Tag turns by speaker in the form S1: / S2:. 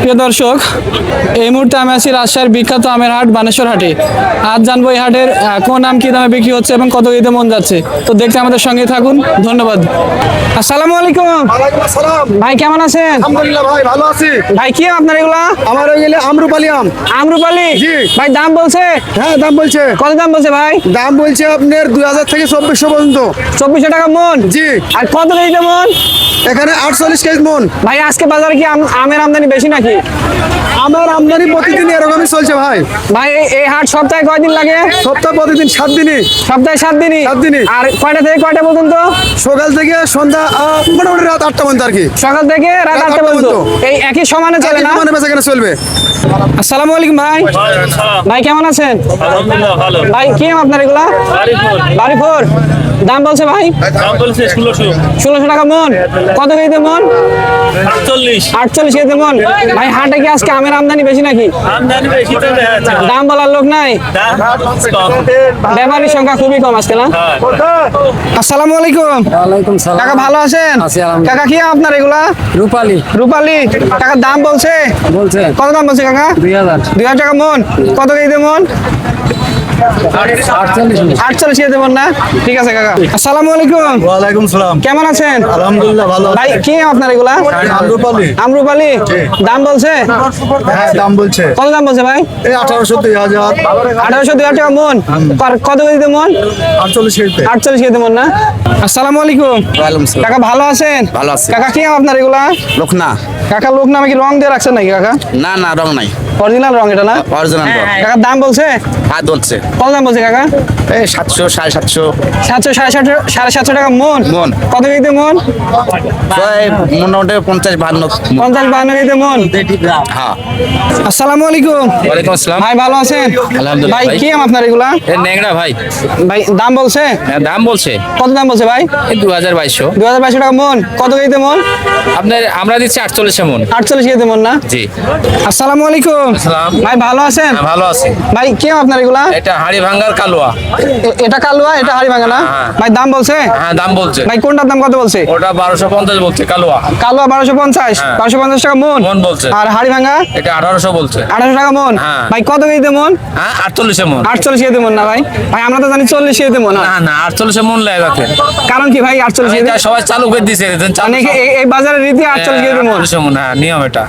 S1: প্রিয় দর্শক, এই মুহূর্তে আমি আছি রাজশাহীর বিখ্যাত আমের হাট বানেশ্বর হাটে। আজ জানবো এই হাটের কোন আম কি দামে বিক্রি হচ্ছে এবং কত কেজিতে মন যাচ্ছে। তো দেখতে আমাদের সঙ্গে থাকুন, ধন্যবাদ। আসসালামু আলাইকুম
S2: ওয়ালাইকুম আসসালাম।
S1: ভাই, কেমন আছেন?
S2: আলহামদুলিল্লাহ ভাই, ভালো আছি।
S1: ভাই কি আম আপনার এগুলা?
S2: আমার ওই গেলে আম্রপালি আম।
S1: আম্রপালি?
S2: জি।
S1: ভাই দাম বলছে?
S2: হ্যাঁ, দাম বলছে।
S1: কত দাম বলছে ভাই?
S2: দাম বলছে আপনার 2000 থেকে 2400 পর্যন্ত।
S1: 2400 টাকা মন?
S2: জি।
S1: আর কত কেজিতে মন?
S2: এখানে 48 কেজি মন।
S1: ভাই আজকে বাজারে কি আমের আমদানি বেশি নাকি?
S2: আমার আমদানি প্রতিদিন এরকমই চলছে ভাই।
S1: ভাই এই হাট সপ্তাহে কয়দিন লাগে?
S2: সপ্তাহ প্রতিদিন 7 দিনই।
S1: সপ্তাহে 7 দিনই?
S2: 7 দিনই।
S1: আর কয়টা থেকে কয়টা পর্যন্ত?
S2: সকাল থেকে সন্ধ্যা মোটামুটি রাত 8টা পর্যন্ত আর কি।
S1: সকাল থেকে রাত
S2: রাত
S1: 8টা
S2: 8টা
S1: পর্যন্ত
S2: পর্যন্ত।
S1: এই একই সমানে চলে না?
S2: মানে বেচাকেনা চলবে।
S1: আসসালামু আলাইকুম ভাই। ভাই কেমন আছেন?
S3: আলহামদুলিল্লাহ ভালো।
S1: ভাই কি আম আপনার এগুলা? বাড়িপুর। দাম বলছে ভাই?
S3: দাম বলছে 1600
S1: 1600 টাকা মন? কত কেজিতে মন?
S3: 48।
S1: 48 কেজিতে মন। ভাই হাটে কি আজকে আমের আমদানি বেশি নাকি?
S3: আমদানি বেশি তো দেখা যাচ্ছে।
S1: দাম বলার লোক নাই?
S3: দাম কম।
S1: ব্যাপারীর সংখ্যা খুবই কম আজকে না?
S3: হ্যাঁ।
S1: আসসালামু আলাইকুম।
S4: ওয়ালাইকুম সালাম।
S1: কাকা ভালো আছেন?
S4: আছি আলহামদুলিল্লাহ।
S1: কাকা কি আম আপনার এগুলা?
S4: রূপালী
S1: রূপালী। টাকার দাম বলছে?
S4: বলছে
S1: কত দাম বলছে কাকা?
S4: 2000
S1: 2000 টাকা মন? কত কেজিতে মন?
S4: 48
S1: 48 কেজিতে মন না? ঠিক আছে কাকা। আসসালামু আলাইকুম।
S2: ওয়ালাইকুম সালাম।
S1: কেমন আছেন?
S2: আলহামদুলিল্লাহ ভালো
S1: ভাই কি আম আপনার এগুলা?
S2: আম্রপালি।
S1: আম্রপালি? দাম বলছে?
S2: হ্যাঁ, দাম বলছে।
S1: কত দাম বলছে ভাই?
S2: এই 1800 2000
S1: 1800 2000 টাকা মন? কত কেজিতে মন?
S2: 48 কেজিতে।
S1: 48 কেজিতে মন না? আসসালামু আলাইকুম।
S4: ওয়ালাইকুম সালাম।
S1: কাকা ভালো আছেন?
S4: ভালো আছি।
S1: কাকা কি আম আপনার এগুলা?
S4: লোকনা
S1: কাকা লোক নামে কি রং দিয়ে রাখছেন নাকি কাকা?
S4: না না রং নাই,
S1: অরিজিনাল রং এটা না?
S4: অরিজিনাল রং।
S1: কাকার দাম বলছে?
S4: হাত বলছে
S1: কত দাম বলছে কাকা?
S4: এই 700 750
S1: 700 750 টাকা মন?
S4: মন।
S1: কত কেজিতে মন?
S4: প্রায় মোটামুটি 50 52।
S1: 50 52 কেজিতে মন?
S4: হ্যাঁ।
S1: আসসালামু আলাইকুম।
S5: ওয়ালাইকুম আসসালাম।
S1: ভাই ভালো আছেন?
S5: আলহামদুলিল্লাহ
S1: ভাই
S5: ভাই।
S1: কি আম আপনার এগুলা?
S5: এ ন্যাংরা ভাই।
S1: ভাই দাম বলছে?
S5: হ্যাঁ, দাম বলছে
S1: কত দাম বলছে ভাই?
S5: এই 2200।
S1: 2200 টাকা মন? কত কেজিতে মন?
S5: আপনার আমরা দিচ্ছি 48 মন।
S1: 48 কেজিতে মন না?
S5: জি।
S1: আসসালামু আলাইকুম।
S5: আসসালাম।
S1: ভাই ভালো আছেন?
S5: হ্যাঁ, ভালো আছি।
S1: ভাই কি আম আপনার এগুলা?
S5: এটা হাড়ি ভাঙ্গার কালুয়া।
S1: এটা কালুয়া, এটা হাড়ি ভাঙা না?
S5: হ্যাঁ।
S1: ভাই দাম বলছে?
S5: হ্যাঁ, দাম বলছে।
S1: ভাই কোনটার দাম কত বলছে?
S5: ওটা 1250 বলছে কালুয়া।
S1: কালুয়া 1250?
S5: হ্যাঁ।
S1: 1250 টাকা মন?
S5: মন বলছে।
S1: আর হাড়ি ভাঙা?
S5: এটা 1800 বলছে।
S1: 1800 টাকা মন?
S5: হ্যাঁ।
S1: ভাই কত কেজিতে মন?
S5: হ্যাঁ, 48 মন।
S1: 48 কেজিতে মন না ভাই? ভাই আমরা তো জানি 40 কেজিতে মন হয়।
S5: না না 48 মন লাগে।
S1: কারণ কি ভাই 48 কেজিতে?
S5: এটা সবাই চালু করে দিছে।
S1: মানে এই বাজারের রীতি 48 কেজিতে মন।
S5: 48 মন, হ্যাঁ, নিয়ম এটা।